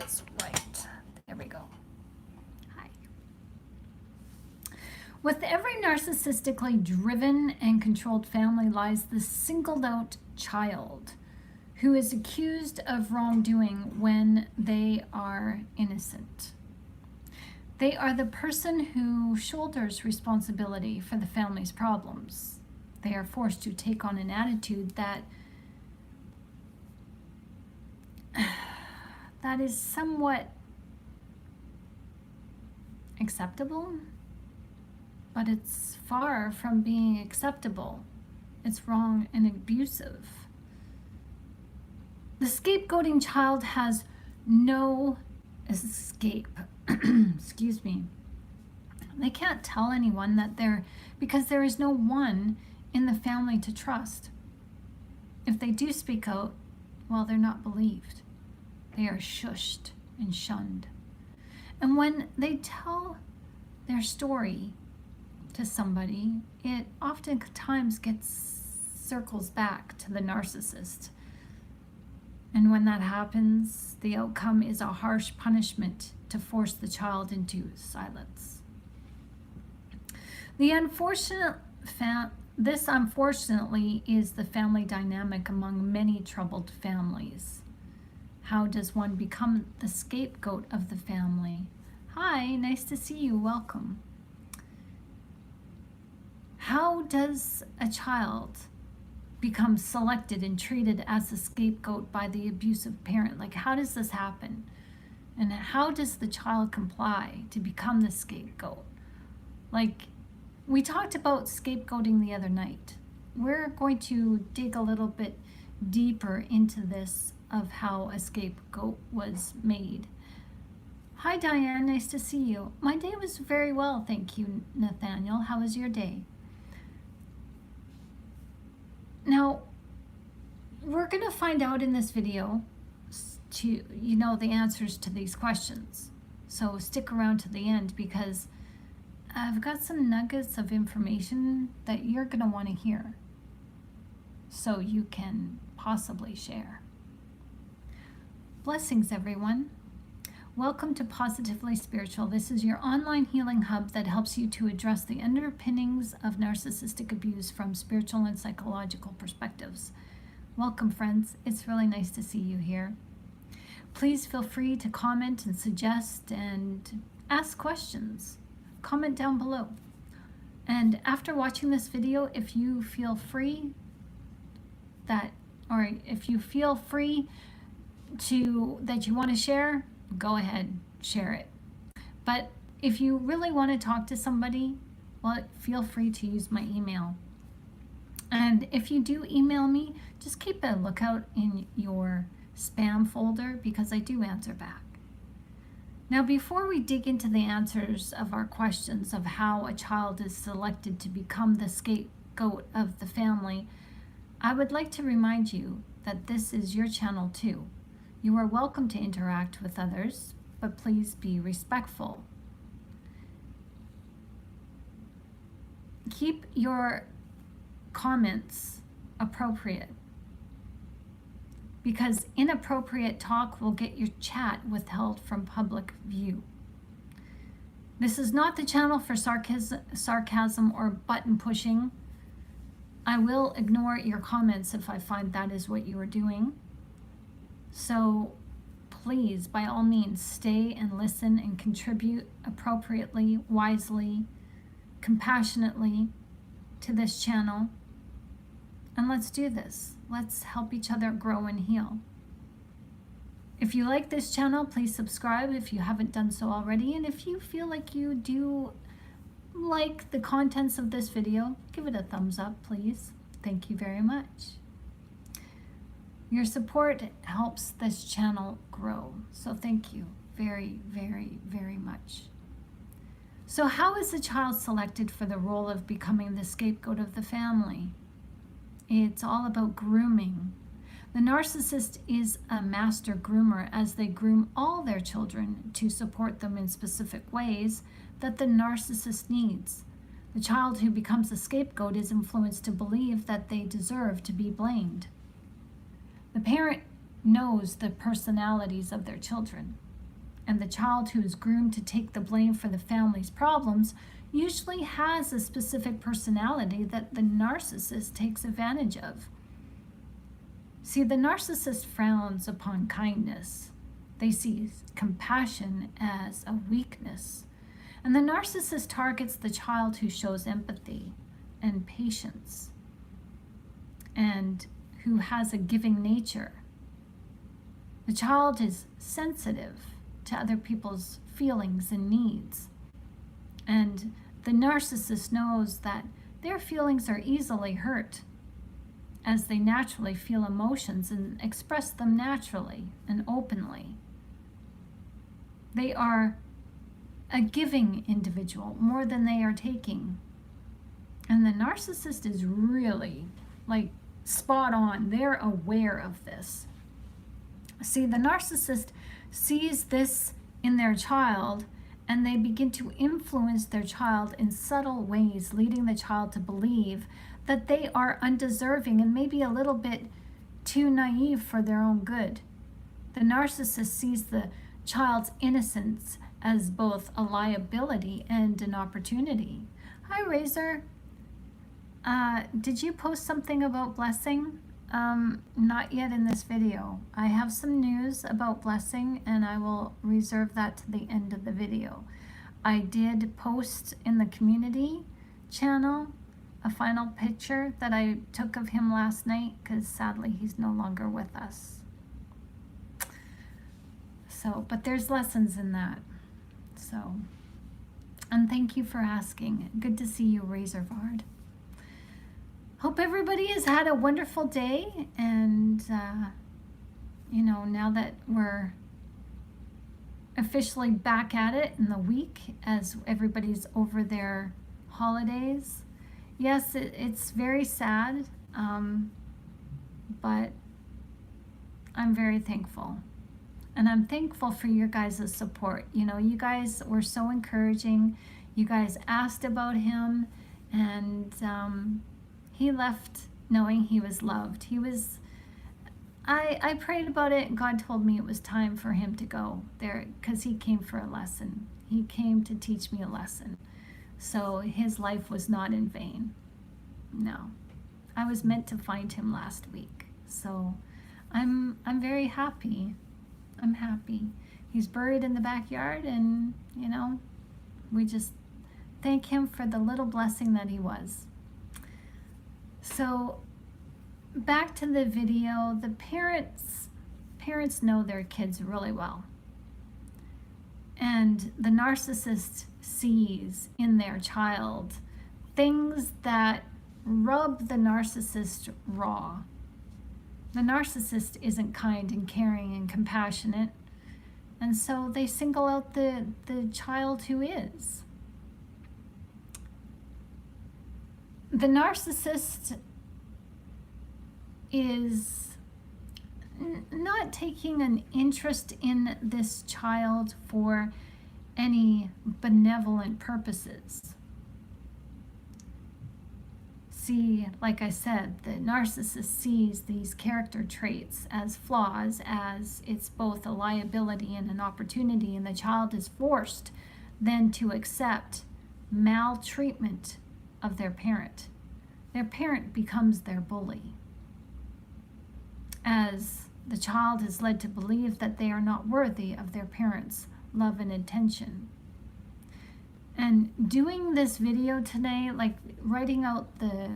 this right. There we go. Hi. With every narcissistically driven and controlled family lies the singled out child who is accused of wrongdoing when they are innocent. They are the person who shoulders responsibility for the family's problems. They are forced to take on an attitude that is somewhat acceptable, but it's far from being acceptable. It's wrong and abusive. The scapegoating child has no escape. Excuse me. They can't tell anyone that because there is no one in the family to trust. If they do speak out, well, they're not believed. They are shushed and shunned. And when they tell their story to somebody, it oftentimes circles back to the narcissist. And when that happens, the outcome is a harsh punishment to force the child into silence. This unfortunately is the family dynamic among many troubled families. How does one become the scapegoat of the family? Hi, nice to see you, welcome. How does a child become selected and treated as the scapegoat by the abusive parent? Like, how does this happen? And how does the child comply to become the scapegoat? Like, we talked about scapegoating the other night. We're going to dig a little bit deeper into this of how a scapegoat was made. Hi, Diane, nice to see you. My day was very well, thank you, Nathaniel. How was your day? Now, we're going to find out in this video the answers to these questions. So stick around to the end, because I've got some nuggets of information that you're going to want to hear so you can possibly share. Blessings, everyone. Welcome to Positively Spiritual. This is your online healing hub that helps you to address the underpinnings of narcissistic abuse from spiritual and psychological perspectives. Welcome, friends. It's really nice to see you here. Please feel free to comment and suggest and ask questions. Comment down below. And after watching this video, if you feel free that you want to share, go ahead, share it. But if you really want to talk to somebody, well, feel free to use my email. And if you do email me, just keep a lookout in your spam folder, because I do answer back. Now, before we dig into the answers of our questions of how a child is selected to become the scapegoat of the family, I would like to remind you that this is your channel too. You are welcome to interact with others, but please be respectful. Keep your comments appropriate, because inappropriate talk will get your chat withheld from public view. This is not the channel for sarcasm or button pushing. I will ignore your comments if I find that is what you are doing. So please, by all means, stay and listen and contribute appropriately, wisely, compassionately to this channel. And let's do this. Let's help each other grow and heal. If you like this channel, please subscribe if you haven't done so already. And if you feel like you do like the contents of this video, give it a thumbs up, please. Thank you very much. Your support helps this channel grow. So thank you very, very, very much. So how is a child selected for the role of becoming the scapegoat of the family? It's all about grooming. The narcissist is a master groomer, as they groom all their children to support them in specific ways that the narcissist needs. The child who becomes the scapegoat is influenced to believe that they deserve to be blamed. The parent knows the personalities of their children. And the child who is groomed to take the blame for the family's problems usually has a specific personality that the narcissist takes advantage of. See, the narcissist frowns upon kindness. They see compassion as a weakness. And the narcissist targets the child who shows empathy and patience and who has a giving nature. The child is sensitive to other people's feelings and needs. And the narcissist knows that their feelings are easily hurt, as they naturally feel emotions and express them naturally and openly. They are a giving individual more than they are taking. And the narcissist is really like spot on. They're aware of this. See, the narcissist sees this in their child, and they begin to influence their child in subtle ways, leading the child to believe that they are undeserving and maybe a little bit too naive for their own good. The narcissist sees the child's innocence as both a liability and an opportunity. Hi, Razor. Did you post something about blessing? Not yet in this video. I have some news about blessing, and I will reserve that to the end of the video. I did post in the community channel a final picture that I took of him last night, because sadly he's no longer with us. So, but there's lessons in that. So, and thank you for asking. Good to see you, Razorvard. Hope everybody has had a wonderful day, and you know, now that we're officially back at it in the week as everybody's over their holidays. Yes, it's very sad, but I'm very thankful. And I'm thankful for your guys' support. You know, you guys were so encouraging. You guys asked about him, and he left knowing he was loved. I prayed about it, and God told me it was time for him to go there, because he came for a lesson. He came to teach me a lesson. So his life was not in vain. No. I was meant to find him last week. So I'm very happy. I'm happy. He's buried in the backyard, and you know, we just thank him for the little blessing that he was. So back to the video, the parents know their kids really well. And the narcissist sees in their child things that rub the narcissist raw. The narcissist isn't kind and caring and compassionate, and so they single out the child who is. The narcissist is not taking an interest in this child for any benevolent purposes. See, like I said, the narcissist sees these character traits as flaws, as it's both a liability and an opportunity, and the child is forced then to accept maltreatment of their parent. Their parent becomes their bully, as the child is led to believe that they are not worthy of their parents' love and attention. And doing this video today, like writing out the,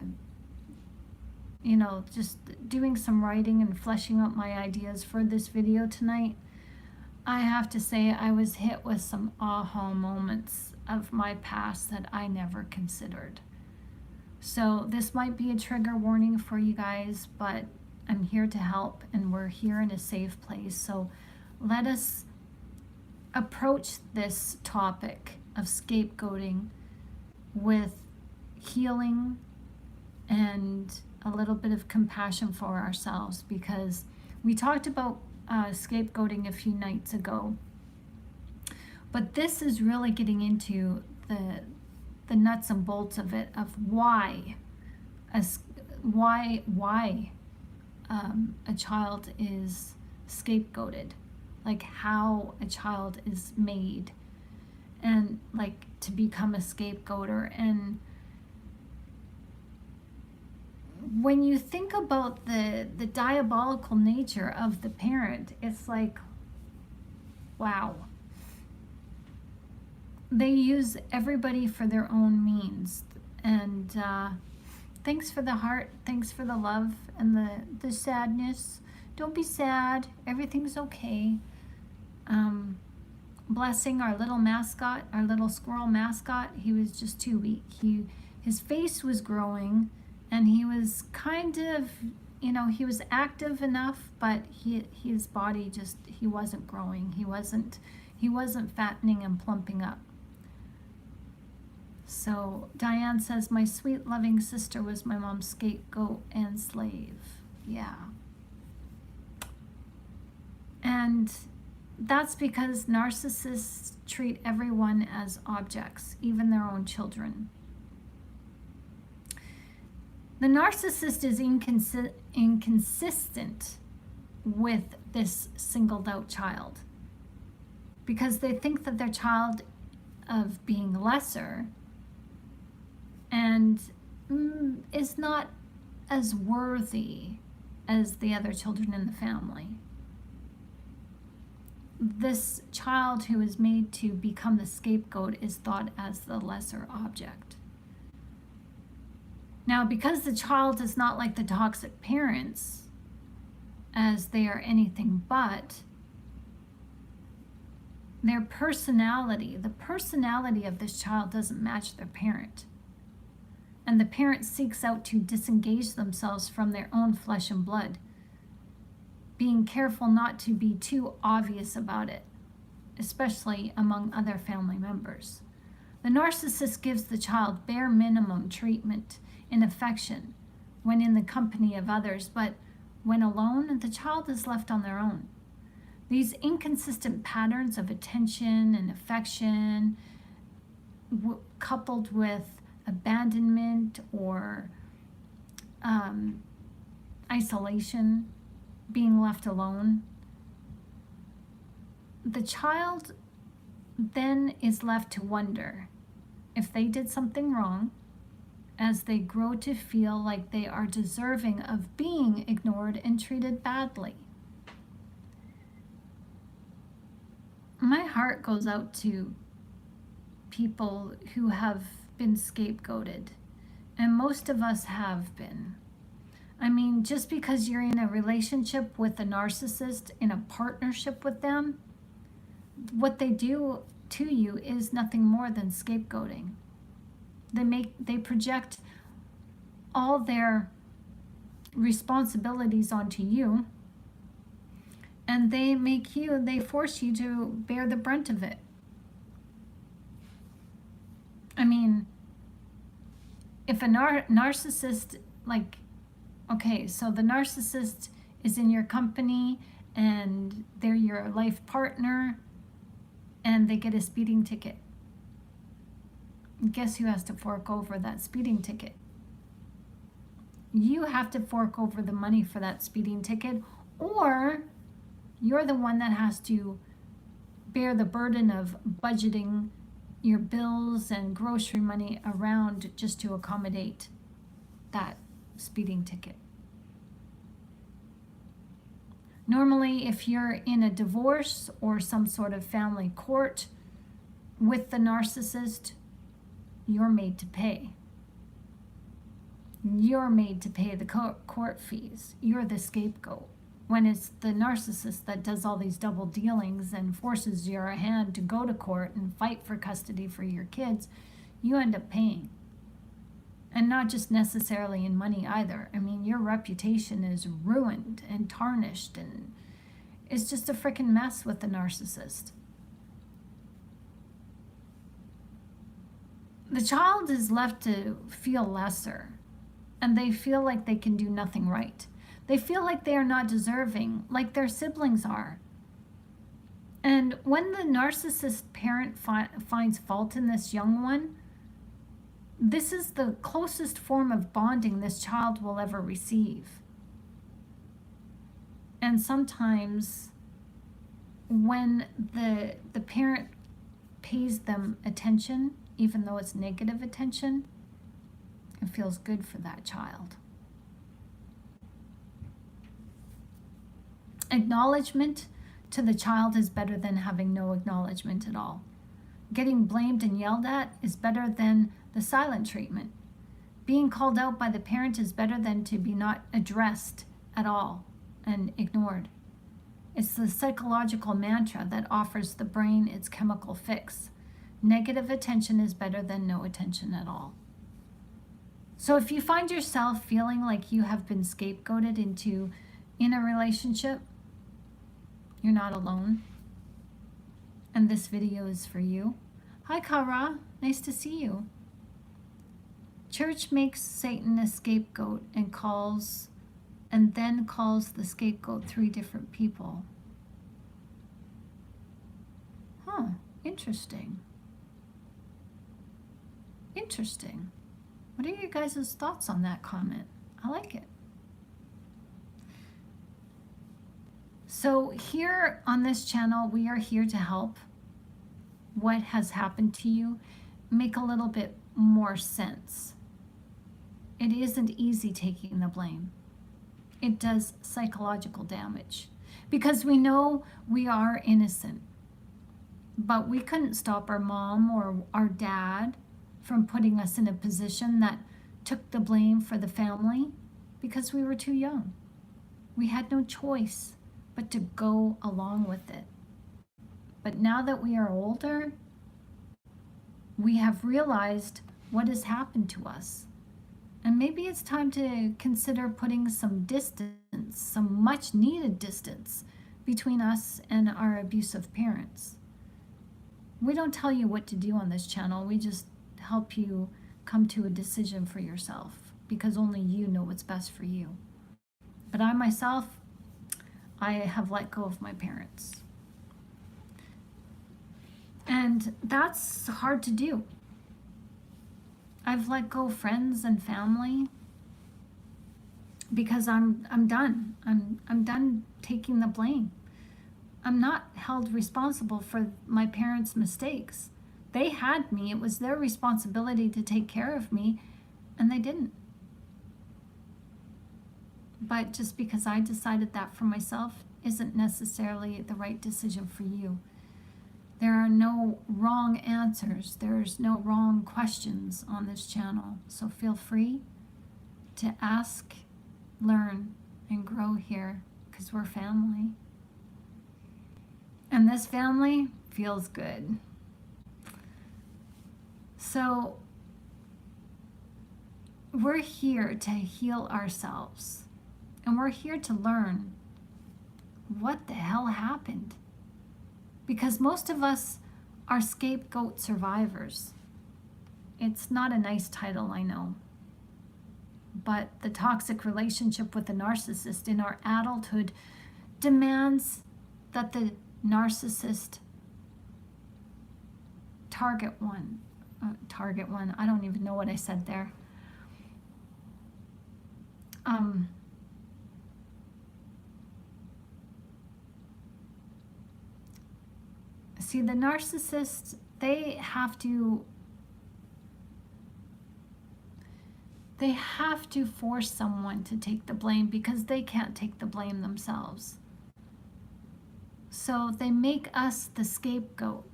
you know, just doing some writing and fleshing out my ideas for this video tonight, I have to say I was hit with some aha moments of my past that I never considered. So this might be a trigger warning for you guys, but I'm here to help, and we're here in a safe place. So let us approach this topic of scapegoating with healing and a little bit of compassion for ourselves, because we talked about scapegoating a few nights ago, but this is really getting into the nuts and bolts of it, of why a child is scapegoated. like how a child is made, and like to become a scapegoater. And when you think about the diabolical nature of the parent, it's like, wow. They use everybody for their own means. And thanks for the heart, thanks for the love and the sadness. Don't be sad, everything's okay. Blessing our little mascot, our little squirrel mascot. He was just too weak. His face was growing, and he was kind of, he was active enough, but his body just, he wasn't growing. He wasn't fattening and plumping up. So Diane says, my sweet loving sister was my mom's scapegoat and slave. Yeah. And that's because narcissists treat everyone as objects, even their own children. The narcissist is inconsistent with this singled out child because they think that their child of being lesser and is not as worthy as the other children in the family. This child who is made to become the scapegoat is thought as the lesser object. Now, because the child is not like the toxic parents, as they are anything but, their personality, the personality of this child doesn't match their parent. And the parent seeks out to disengage themselves from their own flesh and blood, being careful not to be too obvious about it, especially among other family members. The narcissist gives the child bare minimum treatment and affection when in the company of others, but when alone, the child is left on their own. These inconsistent patterns of attention and affection, coupled with abandonment or isolation, being left alone, the child then is left to wonder if they did something wrong, as they grow to feel like they are deserving of being ignored and treated badly. My heart goes out to people who have been scapegoated, and most of us have been. I mean, just because you're in a relationship with a narcissist, in a partnership with them, what they do to you is nothing more than scapegoating. They project all their responsibilities onto you, and they force you to bear the brunt of it. I mean, if a narcissist, like, okay, so the narcissist is in your company and they're your life partner and they get a speeding ticket. Guess who has to fork over that speeding ticket? You have to fork over the money for that speeding ticket, or you're the one that has to bear the burden of budgeting your bills and grocery money around just to accommodate that speeding ticket. Normally, if you're in a divorce or some sort of family court with the narcissist, you're made to pay. You're made to pay the court fees. You're the scapegoat. When it's the narcissist that does all these double dealings and forces your hand to go to court and fight for custody for your kids, you end up paying. And not just necessarily in money either. I mean, your reputation is ruined and tarnished, and it's just a freaking mess with the narcissist. The child is left to feel lesser, and they feel like they can do nothing right. They feel like they are not deserving, like their siblings are. And when the narcissist parent finds fault in this young one, this is the closest form of bonding this child will ever receive. And sometimes when the parent pays them attention, even though it's negative attention, it feels good for that child. Acknowledgement to the child is better than having no acknowledgement at all. Getting blamed and yelled at is better than the silent treatment. Being called out by the parent is better than to be not addressed at all and ignored. It's the psychological mantra that offers the brain its chemical fix. Negative attention is better than no attention at all. So if you find yourself feeling like you have been scapegoated in a relationship, you're not alone. And this video is for you. Hi, Kara. Nice to see you. Church makes Satan a scapegoat and then calls the scapegoat 3 different people. Huh, interesting. Interesting. What are your guys' thoughts on that comment? I like it. So here on this channel, we are here to help what has happened to you make a little bit more sense. It isn't easy taking the blame. It does psychological damage because we know we are innocent, but we couldn't stop our mom or our dad from putting us in a position that took the blame for the family because we were too young. We had no choice but to go along with it. But now that we are older, we have realized what has happened to us. And maybe it's time to consider putting some distance, some much needed distance between us and our abusive parents. We don't tell you what to do on this channel. We just help you come to a decision for yourself because only you know what's best for you. But I myself, I have let go of my parents. And that's hard to do. I've let go of friends and family because I'm done. I'm done taking the blame. I'm not held responsible for my parents' mistakes. They had me. It was their responsibility to take care of me, and they didn't. But just because I decided that for myself isn't necessarily the right decision for you. There are no wrong answers. There's no wrong questions on this channel. So feel free to ask, learn, and grow here because we're family. And this family feels good. So we're here to heal ourselves. And we're here to learn what the hell happened. Because most of us are scapegoat survivors. It's not a nice title, I know. But the toxic relationship with the narcissist in our adulthood demands that the narcissist target one, I don't even know what I said there. See, the narcissists, they have to force someone to take the blame because they can't take the blame themselves. So they make us the scapegoat.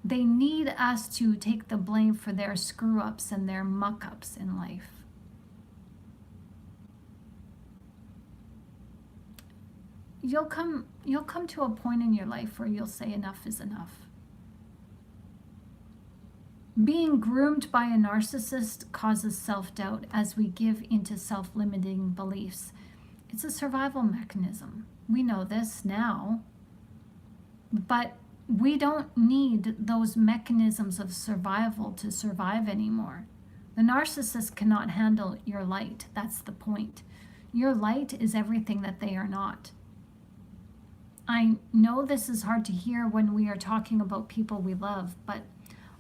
They need us to take the blame for their screw-ups and their muck-ups in life. You'll come to a point in your life where you'll say enough is enough. Being groomed by a narcissist causes self-doubt as we give into self-limiting beliefs. It's a survival mechanism. We know this now, but we don't need those mechanisms of survival to survive anymore. The narcissist cannot handle your light. That's the point. Your light is everything that they are not. I know this is hard to hear when we are talking about people we love, but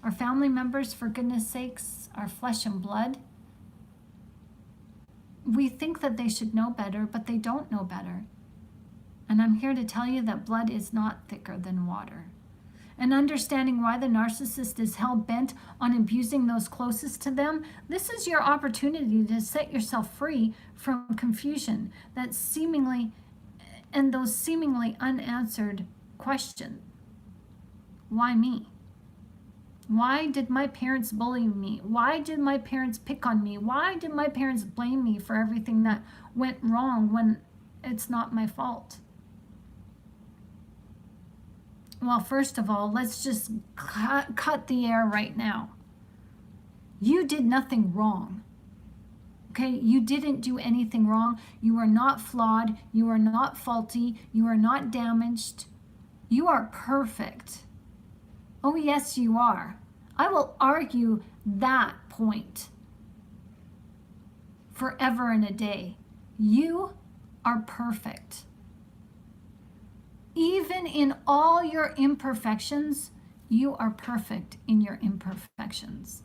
our family members, for goodness sakes, our flesh and blood, we think that they should know better, but they don't know better. And I'm here to tell you that blood is not thicker than water. And understanding why the narcissist is hell-bent on abusing those closest to them, this is your opportunity to set yourself free from confusion that seemingly, and those seemingly unanswered questions. Why me? Why did my parents bully me? Why did my parents pick on me? Why did my parents blame me for everything that went wrong when it's not my fault? Well, first of all, let's just cut the air right now. You did nothing wrong. Okay? You didn't do anything wrong. You are not flawed. You are not faulty. You are not damaged. You are perfect. Oh, yes, you are. I will argue that point forever and a day. You are perfect. Even in all your imperfections, you are perfect in your imperfections.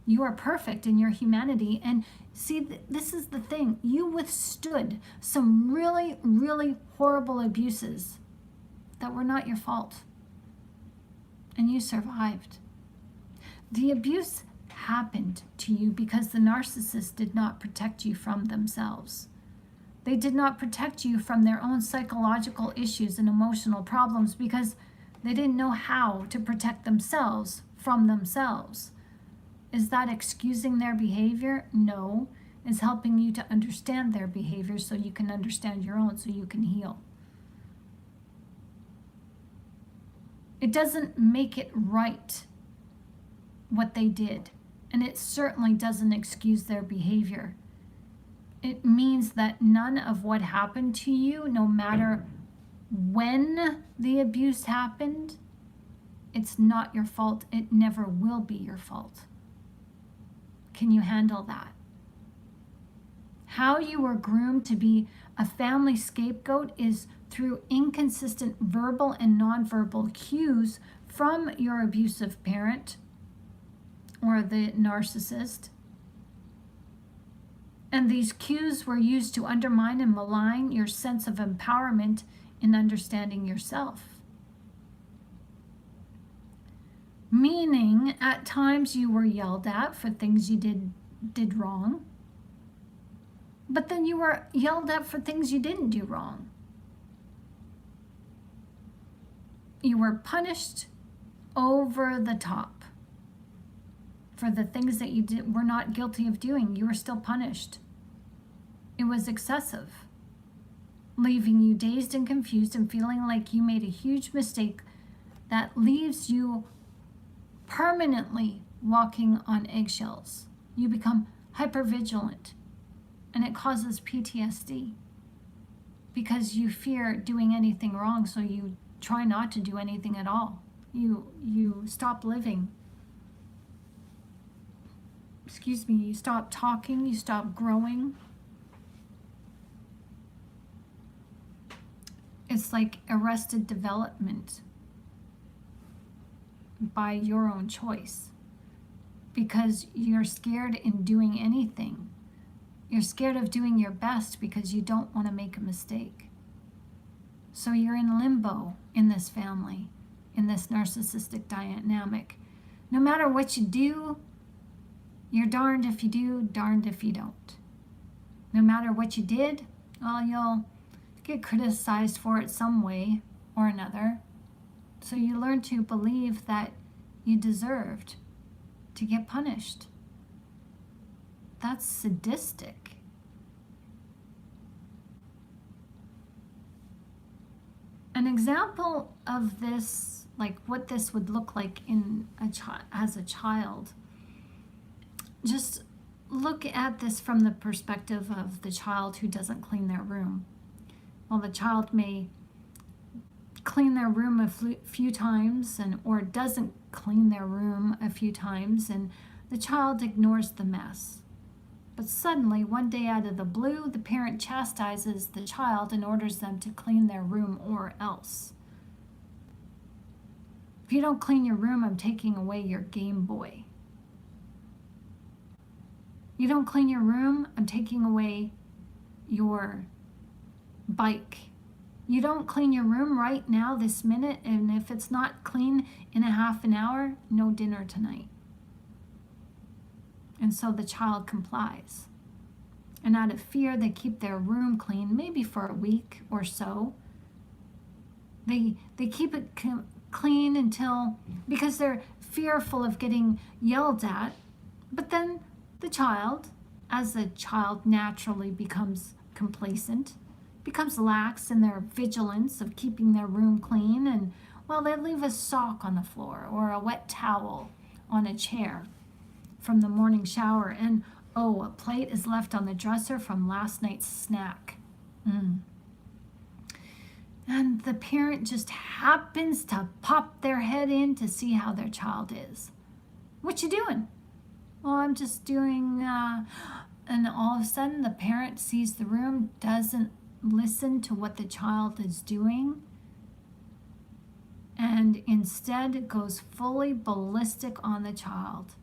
You are perfect in your humanity. And see, this is the thing. You withstood some really, really horrible abuses that were not your fault. And you survived. The abuse happened to you because the narcissist did not protect you from themselves. They did not protect you from their own psychological issues and emotional problems because they didn't know how to protect themselves from themselves. Is that excusing their behavior? No. It's helping you to understand their behavior so you can understand your own, so you can heal. It doesn't make it right what they did, and it certainly doesn't excuse their behavior. It means that none of what happened to you, no matter when the abuse happened, it's not your fault. It never will be your fault. Can you handle that? How you were groomed to be a family scapegoat is through inconsistent verbal and nonverbal cues from your abusive parent or the narcissist. And these cues were used to undermine and malign your sense of empowerment in understanding yourself. Meaning, at times you were yelled at for things you did wrong, but then you were yelled at for things you didn't do wrong. You were punished over the top for the things that you were not guilty of doing. You were still punished. It was excessive, leaving you dazed and confused and feeling like you made a huge mistake that leaves you permanently walking on eggshells. You become hypervigilant, and it causes PTSD because you fear doing anything wrong, so you try not to do anything at all. You stop living. Excuse me, you stop talking, you stop growing. It's like arrested development by your own choice because you're scared in doing anything. You're scared of doing your best because you don't want to make a mistake. So you're in limbo in this family, in this narcissistic dynamic. No matter what you do, you're darned if you do, darned if you don't. No matter what you did, well, you'll get criticized for it some way or another. So you learn to believe that you deserved to get punished. That's sadistic. An example of this, like what this would look like in as a child, just look at this from the perspective of the child who doesn't clean their room. Well, the child may clean their room a few times or doesn't clean their room a few times, and the child ignores the mess. But suddenly, one day out of the blue, the parent chastises the child and orders them to clean their room or else. If you don't clean your room, I'm taking away your Game Boy. You don't clean your room, I'm taking away your bike. You don't clean your room right now, this minute, and if it's not clean in a half an hour, no dinner tonight. And so the child complies. And out of fear, they keep their room clean, maybe for a week or so. They keep it clean until, because they're fearful of getting yelled at. But then the child, as the child naturally becomes complacent, becomes lax in their vigilance of keeping their room clean, and well, they leave a sock on the floor or a wet towel on a chair from the morning shower, and oh, a plate is left on the dresser from last night's snack. And the parent just happens to pop their head in to see how their child is. What you doing? Well, I'm just doing, and all of a sudden the parent sees the room, doesn't listen to what the child is doing, and instead goes fully ballistic on the child.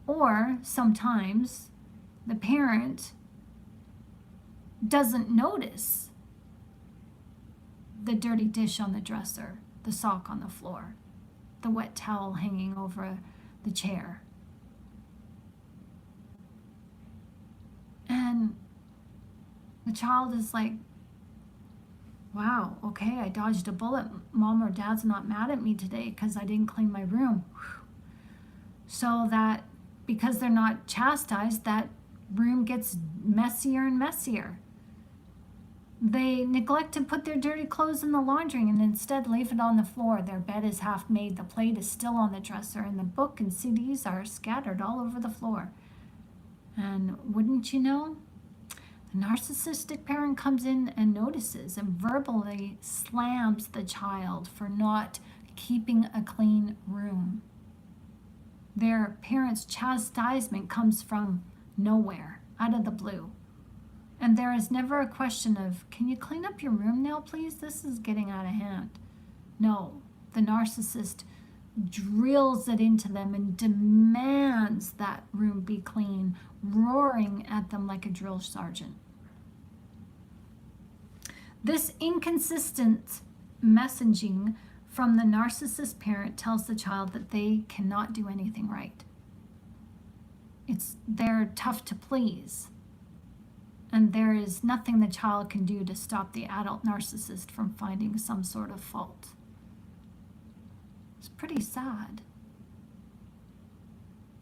Or sometimes the parent doesn't notice the dirty dish on the dresser, the sock on the floor, the wet towel hanging over the chair. And the child is like, wow, okay, I dodged a bullet. Mom or dad's not mad at me today because I didn't clean my room. So that because they're not chastised, that room gets messier and messier. They neglect to put their dirty clothes in the laundry and instead leave it on the floor. Their bed is half made, the plate is still on the dresser, and the book and CDs are scattered all over the floor. And wouldn't you know, the narcissistic parent comes in and notices and verbally slams the child for not keeping a clean room. Their parent's chastisement comes from nowhere, out of the blue. And there is never a question of, can you clean up your room now, please? This is getting out of hand. No, the narcissist drills it into them and demands that room be clean, roaring at them like a drill sergeant. This inconsistent messaging from the narcissist parent tells the child that they cannot do anything right. They're tough to please. And there is nothing the child can do to stop the adult narcissist from finding some sort of fault. It's pretty sad.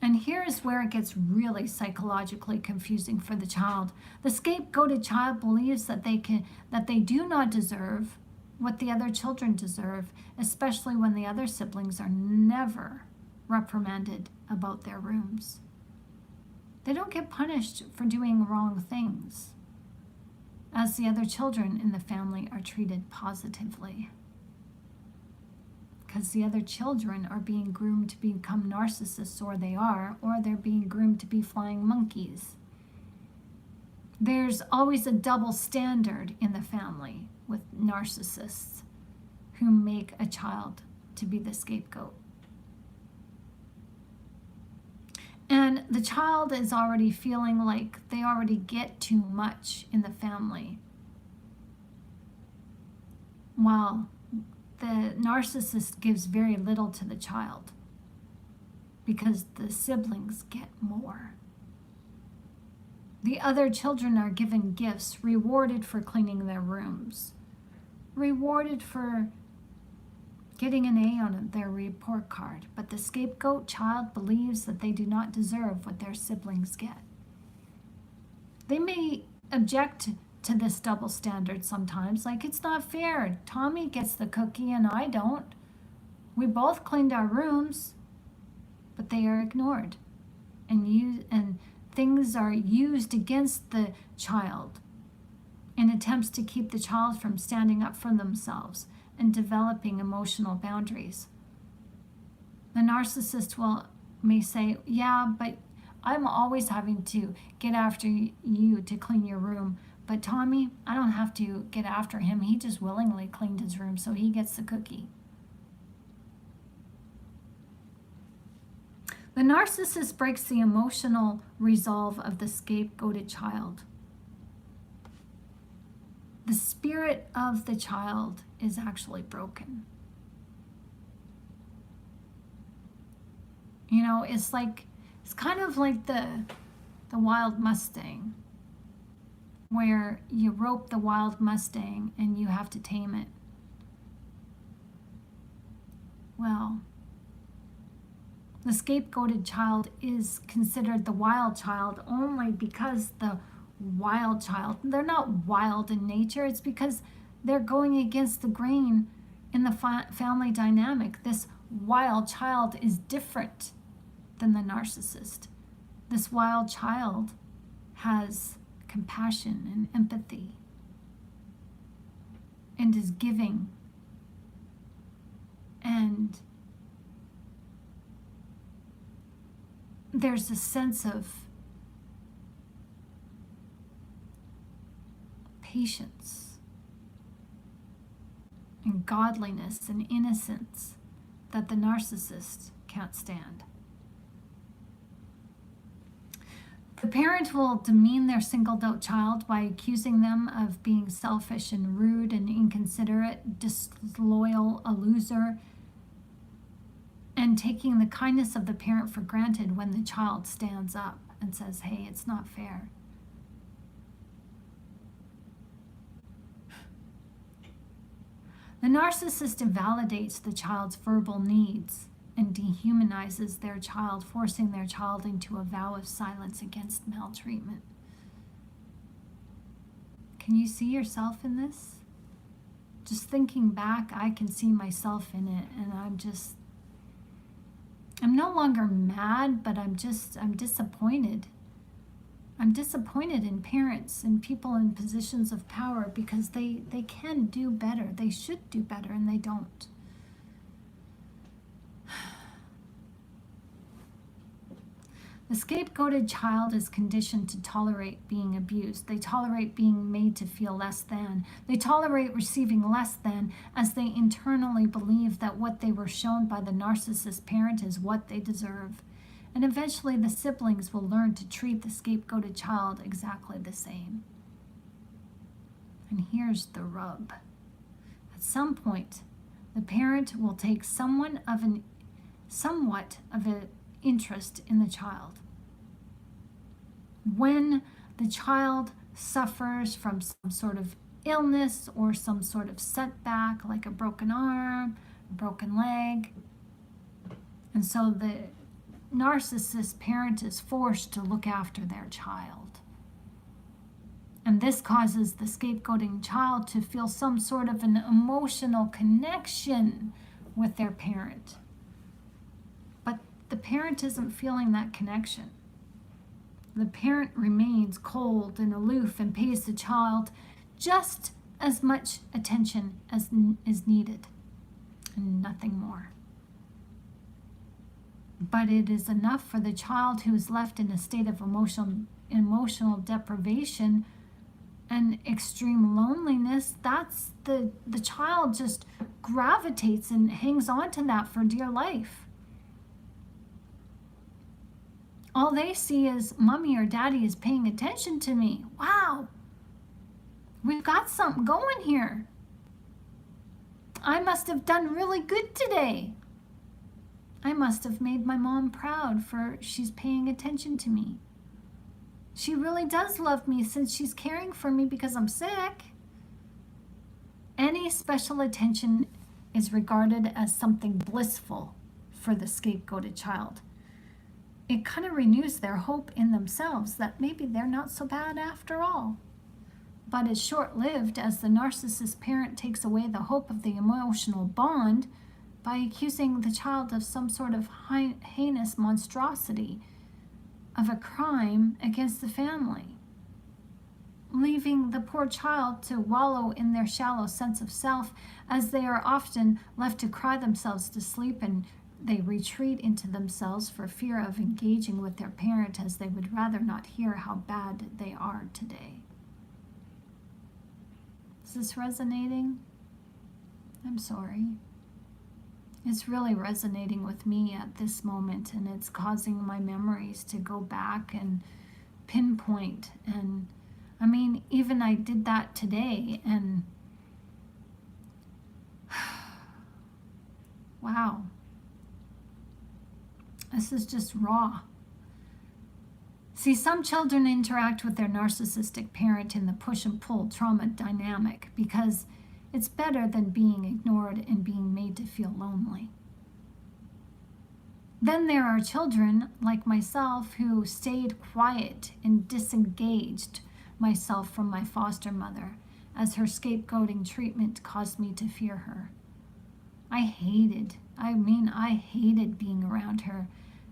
And here's where it gets really psychologically confusing for the child. The scapegoated child believes that they do not deserve what the other children deserve, especially when the other siblings are never reprimanded about their rooms. They don't get punished for doing wrong things, as the other children in the family are treated positively. Because the other children are being groomed to become narcissists, or they're being groomed to be flying monkeys. There's always a double standard in the family with narcissists who make a child to be the scapegoat. And the child is already feeling like they already get too much in the family, while the narcissist gives very little to the child because the siblings get more. The other children are given gifts, rewarded for cleaning their rooms, rewarded for getting an A on their report card, but the scapegoat child believes that they do not deserve what their siblings get. They may object to this double standard sometimes, like, it's not fair. Tommy gets the cookie and I don't. We both cleaned our rooms, but they are ignored, and things are used against the child in attempts to keep the child from standing up for themselves and developing emotional boundaries. The narcissist may say, yeah, but I'm always having to get after you to clean your room. But Tommy, I don't have to get after him. He just willingly cleaned his room, so he gets the cookie. The narcissist breaks the emotional resolve of the scapegoated child the spirit of the child is actually broken. You know, it's kind of like the wild Mustang, where you rope the wild Mustang and you have to tame it. Well, the scapegoated child is considered the wild child only because the wild child, they're not wild in nature, it's because they're going against the grain in the family dynamic. This wild child is different than the narcissist. This wild child has compassion and empathy and is giving, and there's a sense of patience and godliness and innocence that the narcissist can't stand. The parent will demean their singled out child by accusing them of being selfish and rude and inconsiderate, disloyal, a loser, and taking the kindness of the parent for granted when the child stands up and says, hey, it's not fair. The narcissist invalidates the child's verbal needs and dehumanizes their child, forcing their child into a vow of silence against maltreatment. Can you see yourself in this? Just thinking back, I can see myself in it, and I'm no longer mad, but I'm disappointed. I'm disappointed in parents and people in positions of power because they can do better. They should do better, and they don't. The scapegoated child is conditioned to tolerate being abused. They tolerate being made to feel less than. They tolerate receiving less than, as they internally believe that what they were shown by the narcissist parent is what they deserve. And eventually the siblings will learn to treat the scapegoated child exactly the same. And here's the rub. At some point, the parent will take somewhat of an interest in the child. When the child suffers from some sort of illness or some sort of setback, like a broken arm, a broken leg, and so the narcissist parent is forced to look after their child. And this causes the scapegoating child to feel some sort of an emotional connection with their parent. But the parent isn't feeling that connection. The parent remains cold and aloof and pays the child just as much attention as is needed, and nothing more. But it is enough for the child who is left in a state of emotional deprivation and extreme loneliness. That's the child just gravitates and hangs on to that for dear life. All they see is mommy or daddy is paying attention to me. Wow, we've got something going here. I must have done really good today. I must have made my mom proud, for she's paying attention to me. She really does love me since she's caring for me because I'm sick. Any special attention is regarded as something blissful for the scapegoated child. It kind of renews their hope in themselves that maybe they're not so bad after all. But it's short-lived, as the narcissist parent takes away the hope of the emotional bond by accusing the child of some sort of heinous monstrosity, of a crime against the family, leaving the poor child to wallow in their shallow sense of self, as they are often left to cry themselves to sleep, and they retreat into themselves for fear of engaging with their parent, as they would rather not hear how bad they are today. Is this resonating? I'm sorry. It's really resonating with me at this moment, and it's causing my memories to go back and pinpoint, and I mean, even I did that today, and wow, this is just raw. See, some children interact with their narcissistic parent in the push and pull trauma dynamic because it's better than being ignored and being made to feel lonely. Then there are children like myself who stayed quiet and disengaged myself from my foster mother as her scapegoating treatment caused me to fear her. I hated being around her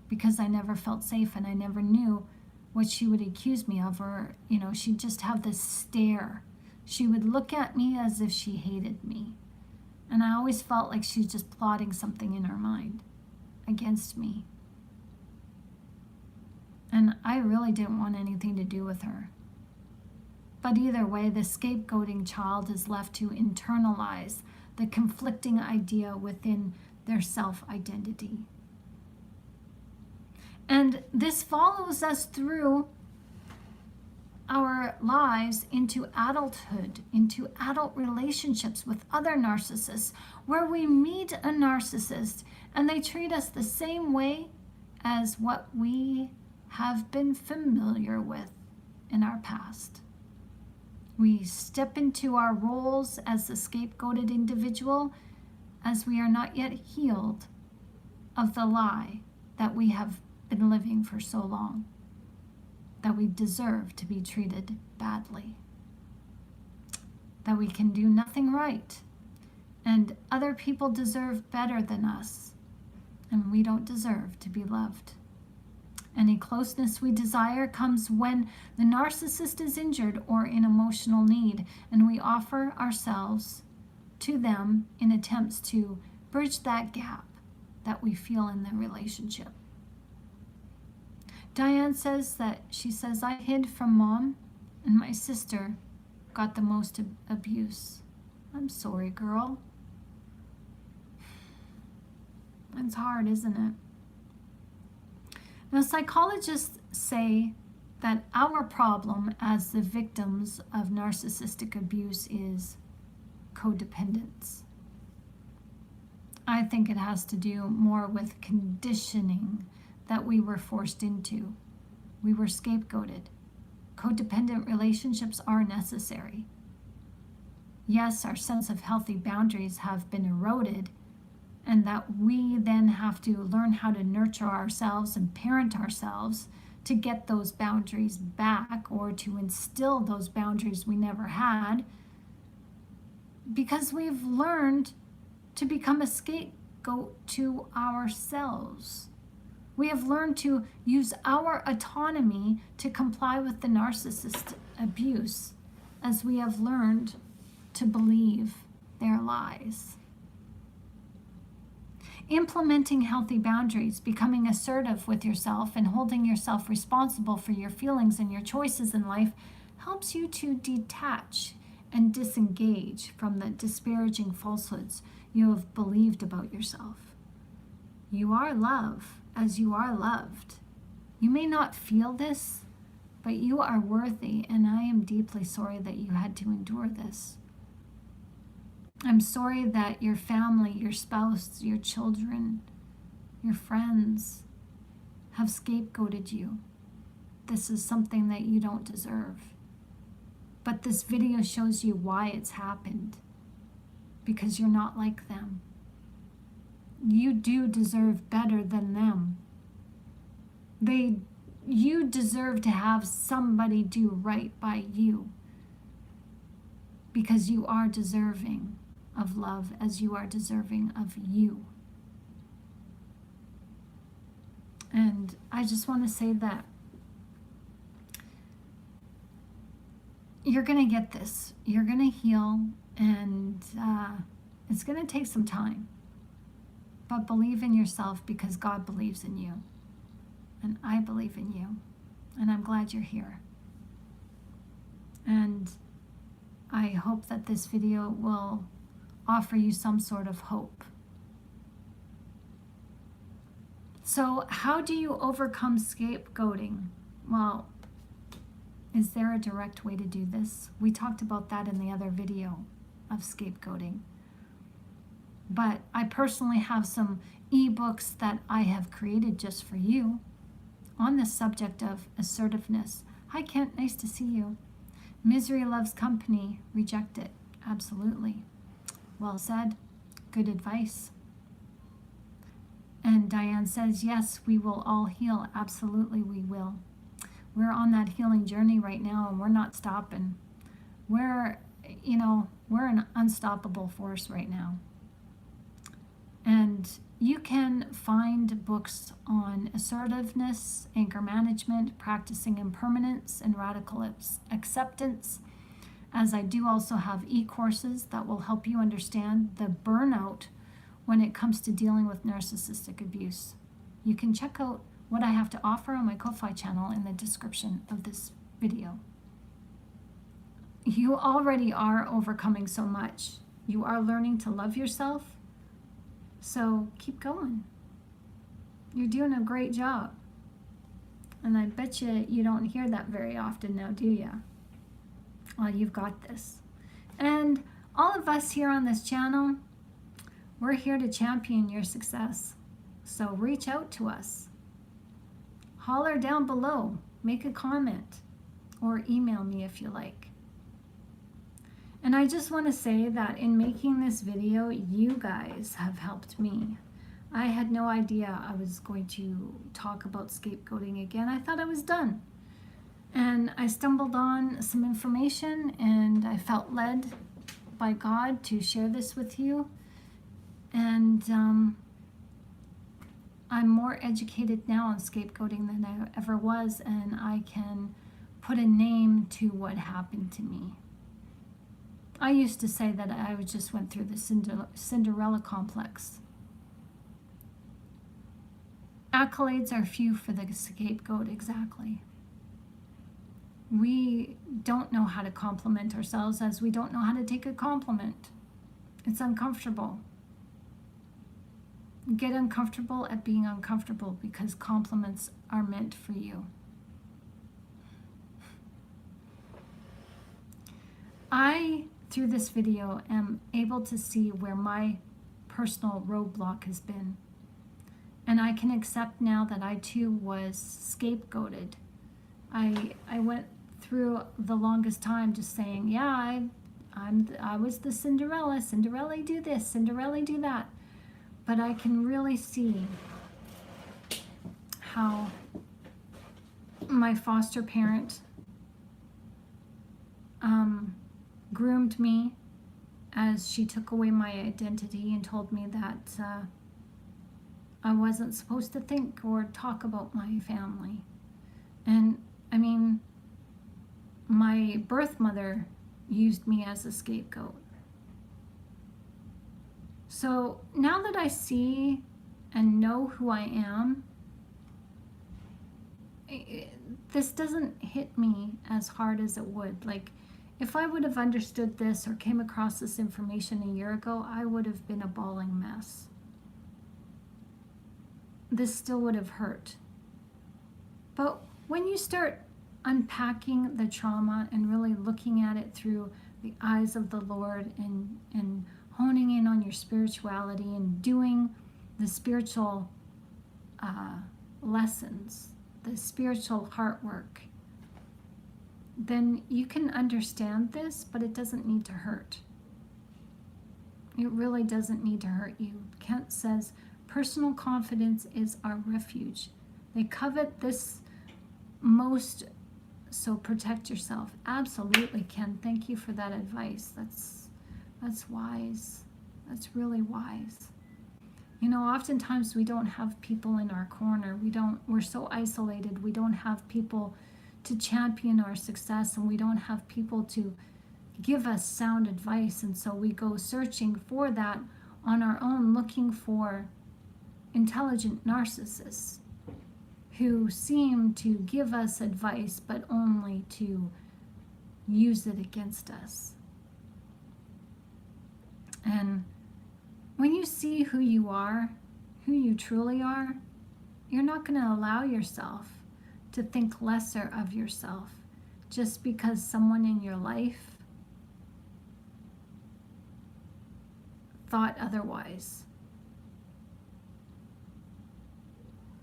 because I never felt safe and I never knew what she would accuse me of, or, she'd just have this stare. She would look at me as if she hated me. And I always felt like she's just plotting something in her mind against me. And I really didn't want anything to do with her. But either way, the scapegoating child is left to internalize the conflicting idea within their self-identity. And this follows us through our lives into adulthood, into adult relationships with other narcissists, where we meet a narcissist and they treat us the same way as what we have been familiar with in our past. We step into our roles as the scapegoated individual as we are not yet healed of the lie that we have been living for so long, that we deserve to be treated badly, that we can do nothing right, and other people deserve better than us, and we don't deserve to be loved. Any closeness we desire comes when the narcissist is injured or in emotional need, and we offer ourselves to them in attempts to bridge that gap that we feel in the relationship. Diane says I hid from mom and my sister got the most abuse. I'm sorry, girl. It's hard, isn't it? Now, psychologists say that our problem as the victims of narcissistic abuse is codependence. I think it has to do more with conditioning that we were forced into. We were scapegoated. Codependent relationships are necessary. Yes, our sense of healthy boundaries have been eroded, and that we then have to learn how to nurture ourselves and parent ourselves to get those boundaries back, or to instill those boundaries we never had, because we've learned to become a scapegoat to ourselves. We have learned to use our autonomy to comply with the narcissist abuse, as we have learned to believe their lies. Implementing healthy boundaries, becoming assertive with yourself, and holding yourself responsible for your feelings and your choices in life helps you to detach and disengage from the disparaging falsehoods you have believed about yourself. You are love as you are loved. You may not feel this, but you are worthy, and I am deeply sorry that you had to endure this. I'm sorry that your family, your spouse, your children, your friends have scapegoated you. This is something that you don't deserve. But this video shows you why it's happened, because you're not like them. You do deserve better than them. You deserve to have somebody do right by you, because you are deserving of love as you are deserving of you. And I just want to say that you're going to get this. You're going to heal, and it's going to take some time. But believe in yourself, because God believes in you. And I believe in you. And I'm glad you're here. And I hope that this video will offer you some sort of hope. So how do you overcome scapegoating? Well, Is there a direct way to do this? We talked about that in the other video of scapegoating. But I personally have some ebooks that I have created just for you on the subject of assertiveness. Hi Kent, nice to see you. Misery loves company, reject it. Absolutely. Well said. Good advice. And Diane says, yes, we will all heal. Absolutely, we will. We're on that healing journey right now, and we're not stopping. We're an unstoppable force right now. And you can find books on assertiveness, anger management, practicing impermanence, and radical acceptance, as I do also have e-courses that will help you understand the burnout when it comes to dealing with narcissistic abuse. You can check out what I have to offer on my Ko-Fi channel in the description of this video. You already are overcoming so much. You are learning to love yourself, so keep going. You're doing a great job. And I bet you don't hear that very often now, do you? Well, you've got this. And all of us here on this channel, we're here to champion your success. So reach out to us. Holler down below, make a comment, or email me if you like. And I just want to say that in making this video, you guys have helped me. I had no idea I was going to talk about scapegoating again. I thought I was done. And I stumbled on some information, and I felt led by God to share this with you. And I'm more educated now on scapegoating than I ever was, and I can put a name to what happened to me. I used to say that I just went through the Cinderella complex. Accolades are few for the scapegoat, exactly. We don't know how to compliment ourselves, as we don't know how to take a compliment. It's uncomfortable. Get uncomfortable at being uncomfortable, because compliments are meant for you. I, through this video, am able to see where my personal roadblock has been. And I can accept now that I too was scapegoated. I went through the longest time just saying, yeah, I was the Cinderella. Cinderella do this, Cinderella do that. But I can really see how my foster parent groomed me, as she took away my identity and told me that I wasn't supposed to think or talk about my family. And I mean, my birth mother used me as a scapegoat. So now that I see and know who I am, this doesn't hit me as hard as it would. Like, if I would have understood this or came across this information a year ago, I would have been a bawling mess. This still would have hurt. But when you start unpacking the trauma and really looking at it through the eyes of the Lord, and honing in on your spirituality and doing the spiritual lessons, the spiritual heart work, then you can understand this, but it doesn't need to hurt. It really doesn't need to hurt you. Kent says, personal confidence is our refuge. They covet this most, so protect yourself. Absolutely, Ken. Thank you for that advice. That's wise. That's really wise. You know, oftentimes we don't have people in our corner. We're so isolated. We don't have people to champion our success, and we don't have people to give us sound advice. And so we go searching for that on our own, looking for intelligent narcissists who seem to give us advice, but only to use it against us. And when you see who you are, who you truly are, you're not going to allow yourself to think lesser of yourself, just because someone in your life thought otherwise.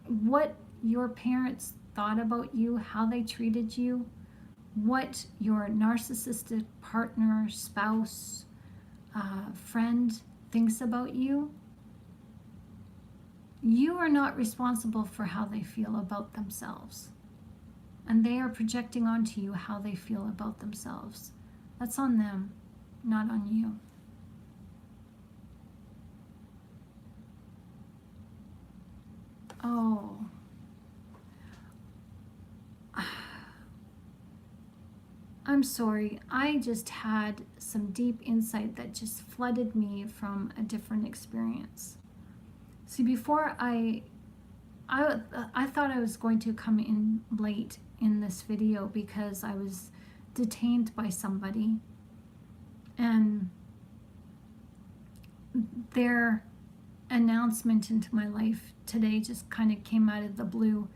What your parents thought about you, how they treated you, what your narcissistic partner, spouse, friend thinks about you, you are not responsible for how they feel about themselves. And they are projecting onto you how they feel about themselves. That's on them, not on you. Oh. I'm sorry. I just had some deep insight that just flooded me from a different experience. See, before I thought I was going to come in late in this video because I was detained by somebody, and their announcement into my life today just kind of came out of the blue.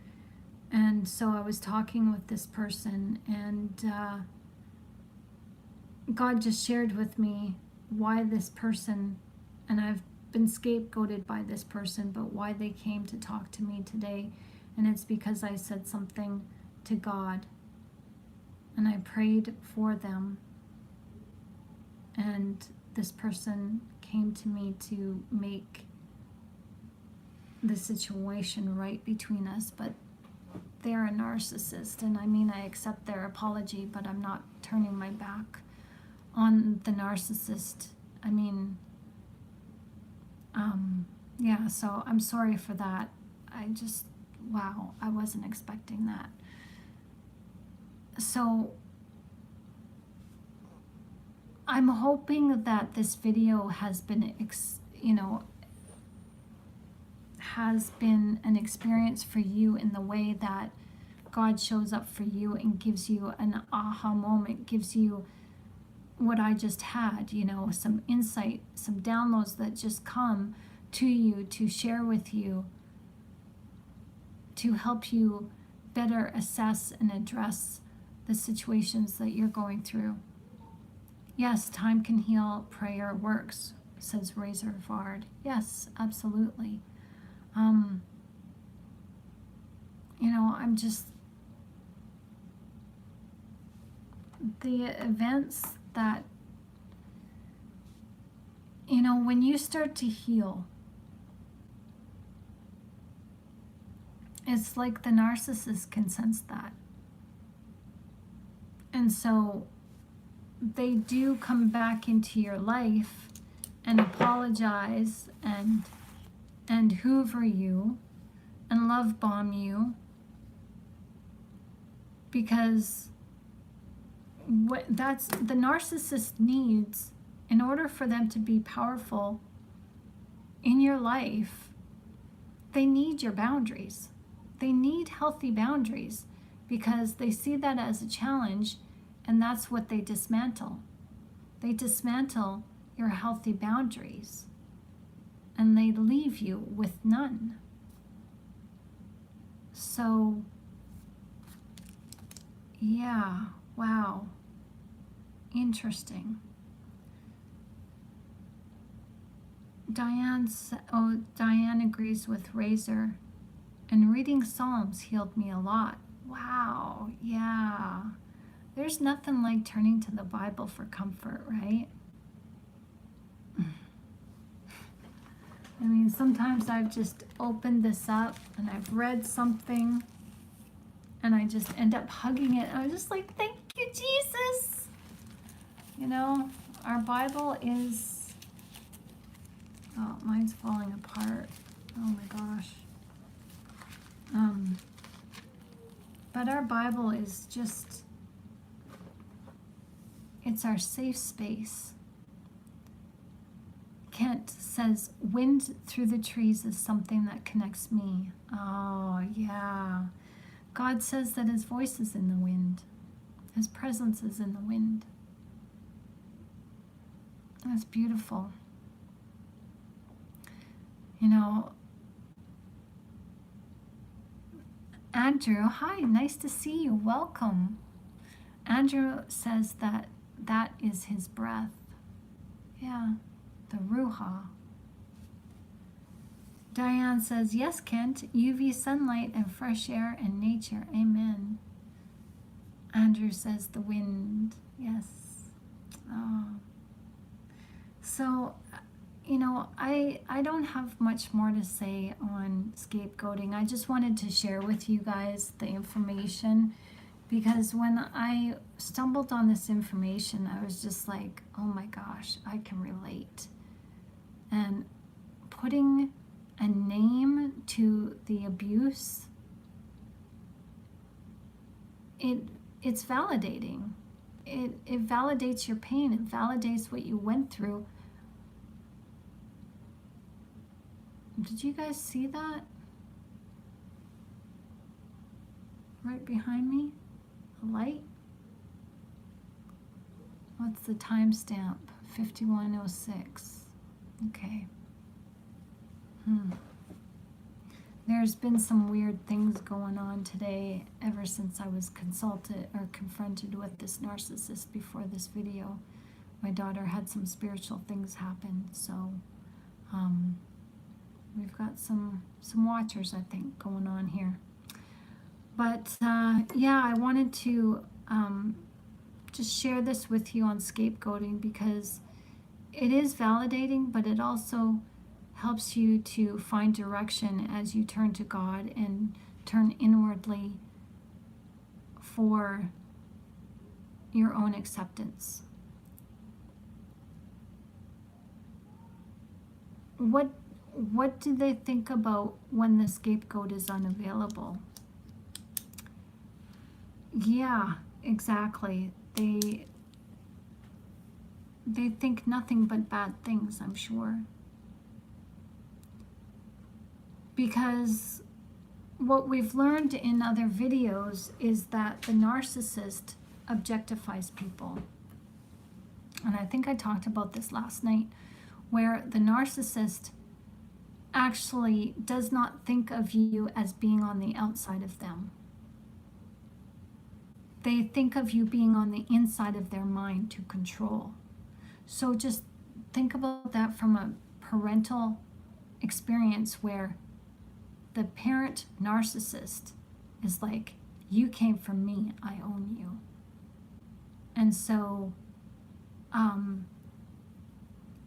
And so I was talking with this person, and God just shared with me why this person, and I've been scapegoated by this person, but why they came to talk to me today. And it's because I said something to God, and I prayed for them, and this person came to me to make the situation right between us. But they're a narcissist, and I mean, I accept their apology, but I'm not turning my back on the narcissist. I mean, yeah, so I'm sorry for that. Wow, I wasn't expecting that. So I'm hoping that this video has been, has been an experience for you in the way that God shows up for you and gives you an aha moment, gives you what I just had, some insight, some downloads that just come to you to share with you, to help you better assess and address the situations that you're going through. Yes, time can heal, prayer works, says Razor Vard. Yes, absolutely. I'm just, the events that, when you start to heal, it's like the narcissist can sense that. And so they do come back into your life and apologize and hoover you and love bomb you, because that's the narcissist needs, in order for them to be powerful in your life. They need your boundaries. They need healthy boundaries, because they see that as a challenge, and that's what they dismantle. They dismantle your healthy boundaries, and they leave you with none. So, yeah, wow, interesting. Diane agrees with Razor, and reading Psalms healed me a lot. Wow, yeah. There's nothing like turning to the Bible for comfort, right? I mean, sometimes I've just opened this up and I've read something and I just end up hugging it. I'm just like, thank you, Jesus. Our Bible is, oh, mine's falling apart. Oh my gosh. But our Bible is just, it's our safe space. Kent says, wind through the trees is something that connects me. Oh, yeah. God says that his voice is in the wind. His presence is in the wind. That's beautiful. Andrew, hi, nice to see you. Welcome. Andrew says that that is his breath. Yeah, the Ruha. Diane says, yes, Kent, UV sunlight and fresh air and nature. Amen. Andrew says, the wind. Yes. Oh. So, you know, I don't have much more to say on scapegoating. I just wanted to share with you guys the information, because when I stumbled on this information, I was just like, oh my gosh, I can relate. And putting a name to the abuse, it's validating. It validates your pain. It validates what you went through. Did you guys see that? Right behind me? A light? What's the timestamp? 51:06. Okay. There's been some weird things going on today ever since I was consulted or confronted with this narcissist before this video. My daughter had some spiritual things happen, so we've got some watchers, I think, going on here. But yeah, I wanted to just share this with you on scapegoating, because it is validating, but it also helps you to find direction as you turn to God and turn inwardly for your own acceptance. What do they think about when the scapegoat is unavailable? Yeah, exactly. They think nothing but bad things, I'm sure. Because what we've learned in other videos is that the narcissist objectifies people. And I think I talked about this last night, where the narcissist actually does not think of you as being on the outside of them. They think of you being on the inside of their mind to control. So just think about that from a parental experience, where the parent narcissist is like, you came from me, I own you. And so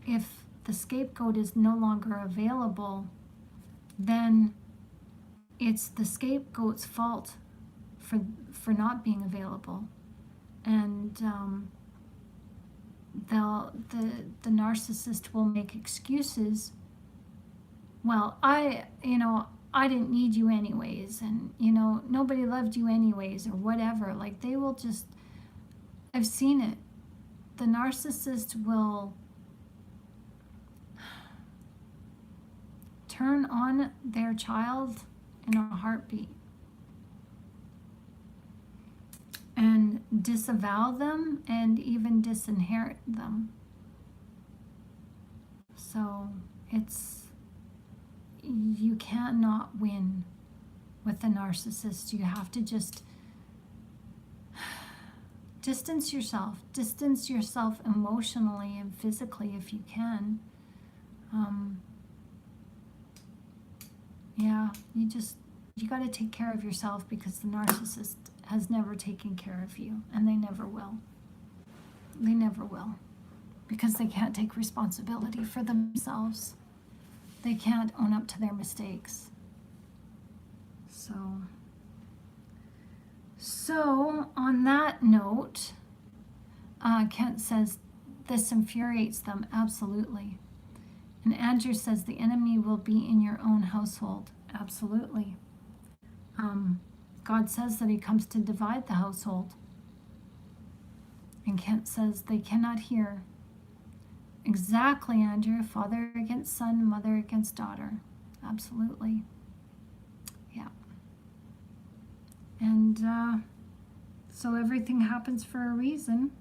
if the scapegoat is no longer available, then it's the scapegoat's fault for not being available. And the narcissist will make excuses. Well, I didn't need you anyways, and nobody loved you anyways, or whatever. Like, they will just, I've seen it. The narcissist will turn on their child in a heartbeat and disavow them and even disinherit them. So you cannot win with a narcissist. You have to just distance yourself emotionally and physically if you can. Yeah, you got to take care of yourself, because the narcissist has never taken care of you, and they never will. They never will, because they can't take responsibility for themselves. They can't own up to their mistakes. So on that note, Kent says, this infuriates them, absolutely. And Andrew says, the enemy will be in your own household, absolutely. God says that he comes to divide the household. And Kent says, they cannot hear. Exactly, Andrew. Father against son, mother against daughter. Absolutely. Yeah. And so everything happens for a reason.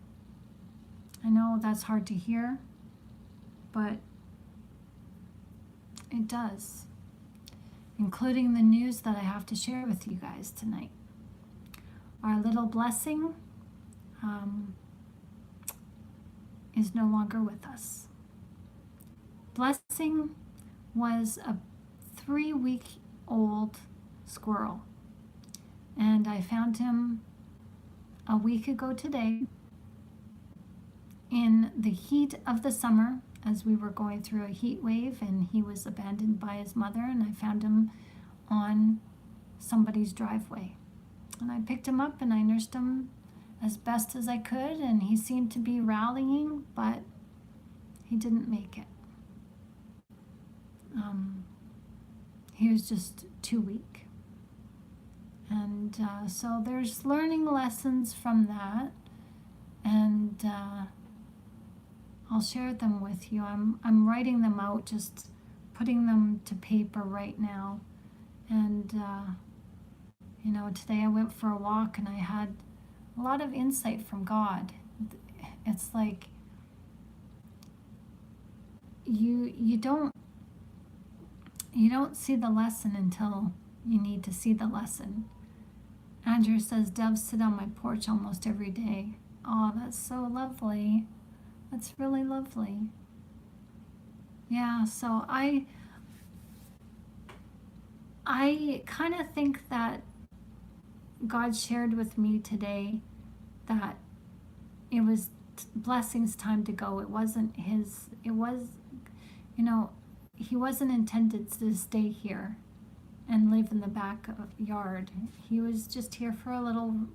I know that's hard to hear, but it does. Including the news that I have to share with you guys tonight. Our little blessing, is no longer with us. Blessing was a 3-week-old squirrel, and I found him a week ago today in the heat of the summer as we were going through a heat wave, and he was abandoned by his mother, and I found him on somebody's driveway. And I picked him up and I nursed him as best as I could, and he seemed to be rallying, but he didn't make it. He was just too weak. And so there's learning lessons from that, and I'll share them with you. I'm writing them out, just putting them to paper right now. And today I went for a walk and I had a lot of insight from God. It's like you don't see the lesson until you need to see the lesson. Andrew says, doves sit on my porch almost every day. Oh, that's so lovely. That's really lovely. Yeah, so I kind of think that God shared with me today that it was Blessing's time to go. It wasn't his, it was, he wasn't intended to stay here and live in the backyard. He was just here for a little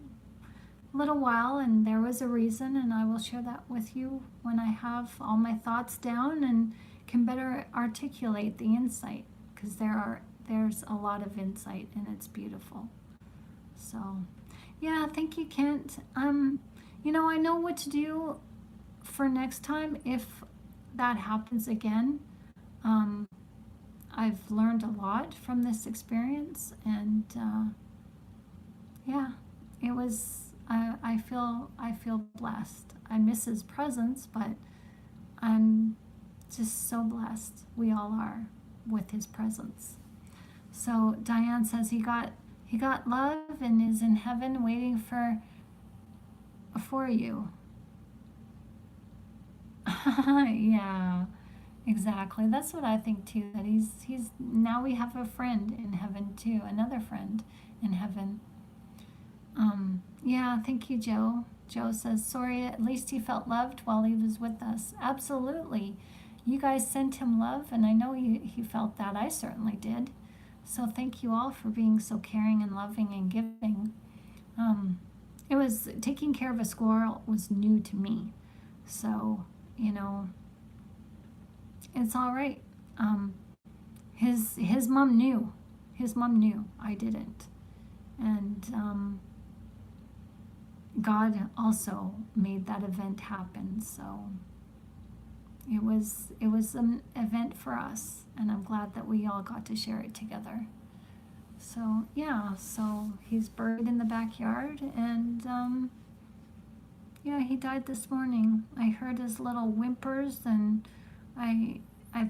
while, and there was a reason, and I will share that with you when I have all my thoughts down and can better articulate the insight, because there's a lot of insight and it's beautiful. So yeah, thank you, Kent. I know what to do for next time if that happens again. I've learned a lot from this experience, and yeah, it was, I feel blessed. I miss his presence, but I'm just so blessed. We all are with his presence. So Diane says he got love and is in heaven waiting for you. Yeah, exactly. That's what I think too, that he's now we have a friend in heaven too, another friend in heaven. Yeah, thank you, Joe. Joe says, sorry, at least he felt loved while he was with us. Absolutely. You guys sent him love, and I know he felt that. I certainly did. So thank you all for being so caring and loving and giving. It was, taking care of a squirrel was new to me. So, it's all right. His mom knew. His mom knew. I didn't. And God also made that event happen. So it was an event for us, and I'm glad that we all got to share it together. So yeah, so he's buried in the backyard, and yeah, he died this morning. I heard his little whimpers, and I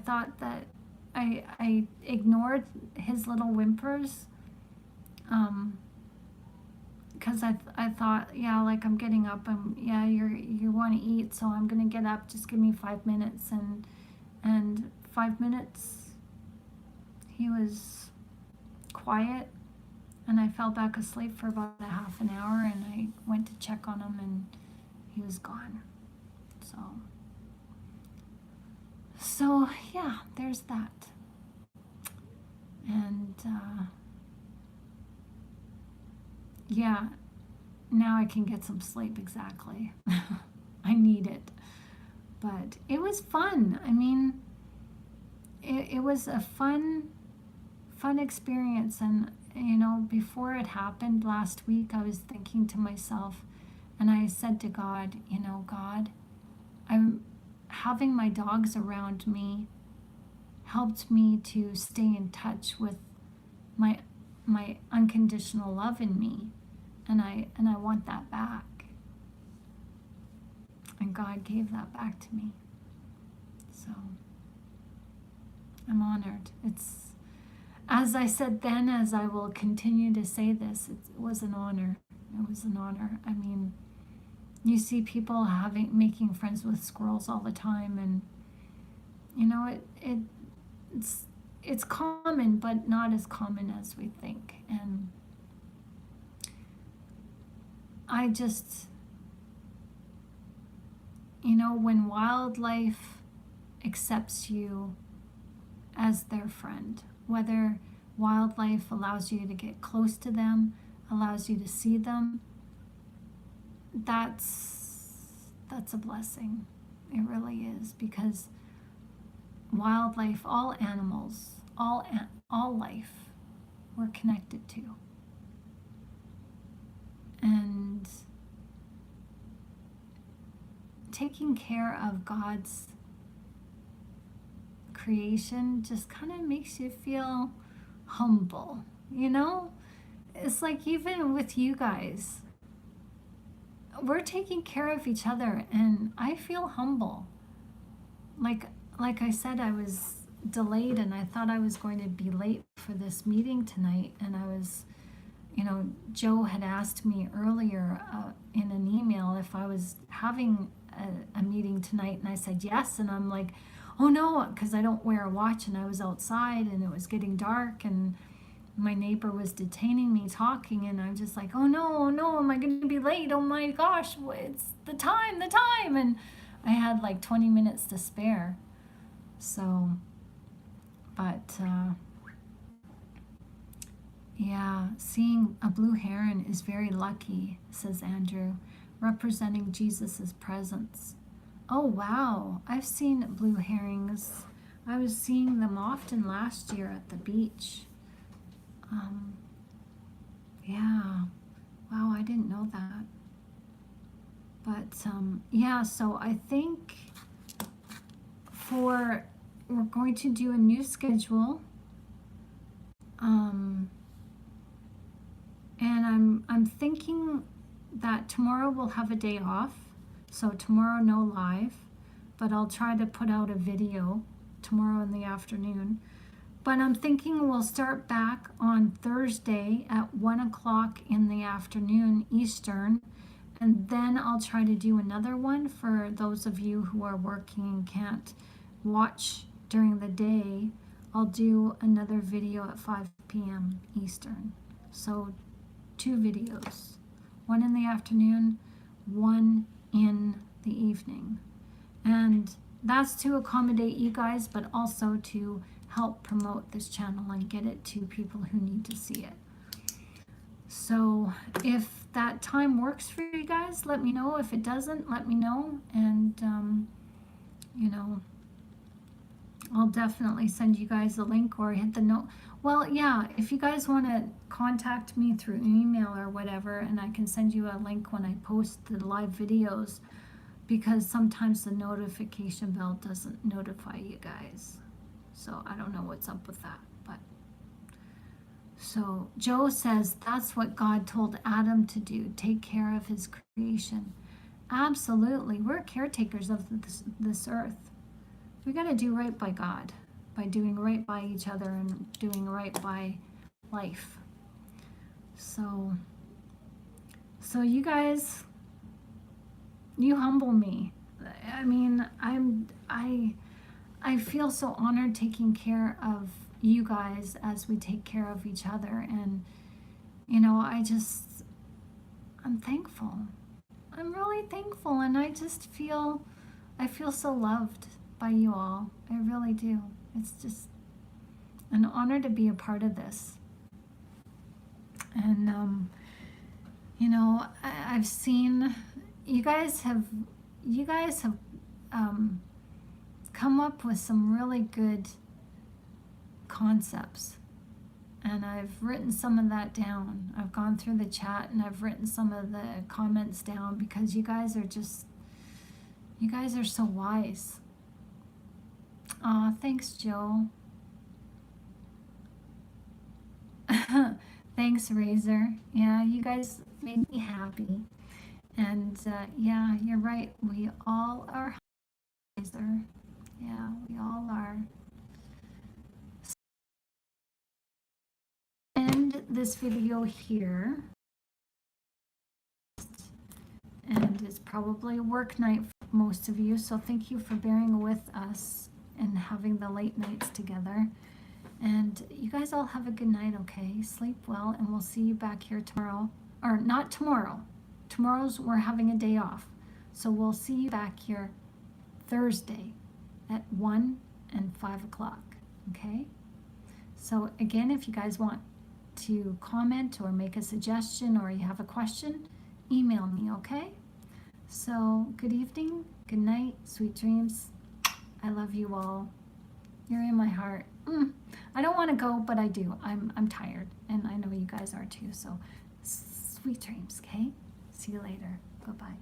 thought that I ignored his little whimpers, because I thought, yeah, like, I'm getting up, yeah, you want to eat, so I'm gonna get up, just give me 5 minutes. And 5 minutes he was quiet, and I fell back asleep for about a half an hour, and I went to check on him, and he was gone. So yeah, there's that. And yeah, now I can get some sleep. Exactly. I need it. But it was fun. I mean, it was a fun experience. And before it happened last week, I was thinking to myself, and I said to God, God, I'm having my dogs around me helped me to stay in touch with my unconditional love in me, and I want that back. And God gave that back to me. So I'm honored. It's, as I said then, as I will continue to say this, it was an honor. It was an honor. I mean, You see people making friends with squirrels all the time, and you know it's it's common, but not as common as we think. And I just, when wildlife accepts you as their friend, whether wildlife allows you to get close to them, allows you to see them, that's a blessing. It really is, because wildlife, all animals, all life, we're connected to. And taking care of God's creation just kind of makes you feel humble, It's like, even with you guys, we're taking care of each other, and I feel humble. Like I said, I was delayed, and I thought I was going to be late for this meeting tonight, and I was, Joe had asked me earlier in an email if I was having a meeting tonight, and I said yes, and I'm like, oh no, because I don't wear a watch, and I was outside, and it was getting dark, and my neighbor was detaining me talking, and I'm just like, oh no, am I going to be late? Oh my gosh, it's the time, and I had like 20 minutes to spare. So, but yeah, seeing a blue heron is very lucky, says Andrew, representing Jesus's presence. Oh wow, I've seen blue herons. I was seeing them often last year at the beach. Yeah, wow, I didn't know that. But yeah, so I think we're going to do a new schedule. And I'm thinking that tomorrow we'll have a day off. So tomorrow no live, but I'll try to put out a video tomorrow in the afternoon. But I'm thinking we'll start back on Thursday at 1 o'clock in the afternoon Eastern. And then I'll try to do another one for those of you who are working and can't watch during the day. I'll do another video at 5 p.m. Eastern. So 2 videos, one in the afternoon, one in the evening. And that's to accommodate you guys, but also to help promote this channel and get it to people who need to see it. So if that time works for you guys, let me know. If it doesn't, let me know. And, I'll definitely send you guys a link or hit the note. Well, yeah, if you guys want to contact me through email or whatever, and I can send you a link when I post the live videos, because sometimes the notification bell doesn't notify you guys. So I don't know what's up with that. But so Joe says that's what God told Adam to do, take care of his creation. Absolutely. We're caretakers of this earth. We got to do right by God, by doing right by each other and doing right by life. So you guys, you humble me. I mean, I feel so honored taking care of you guys as we take care of each other. And, I'm thankful. I'm really thankful. And I feel so loved by you all. I really do. It's just an honor to be a part of this. And, I've seen you guys have come up with some really good concepts. And I've written some of that down. I've gone through the chat and I've written some of the comments down, because you guys are so wise. Aw, thanks, Joe. Thanks, Razor. Yeah, you guys made me happy. And yeah, you're right. We all are Razor. Yeah, we all are. End this video here. And it's probably a work night for most of you, so thank you for bearing with us and having the late nights together. And you guys all have a good night, okay? Sleep well, and we'll see you back here tomorrow. Or not tomorrow. We're having a day off. So we'll see you back here Thursday at 1 and 5 o'clock, okay? So again, if you guys want to comment or make a suggestion or you have a question, email me, okay? So good evening, good night, sweet dreams. I love you all. You're in my heart. I don't want to go, but I do. I'm tired, and I know you guys are too. So sweet dreams, okay? See you later. Goodbye.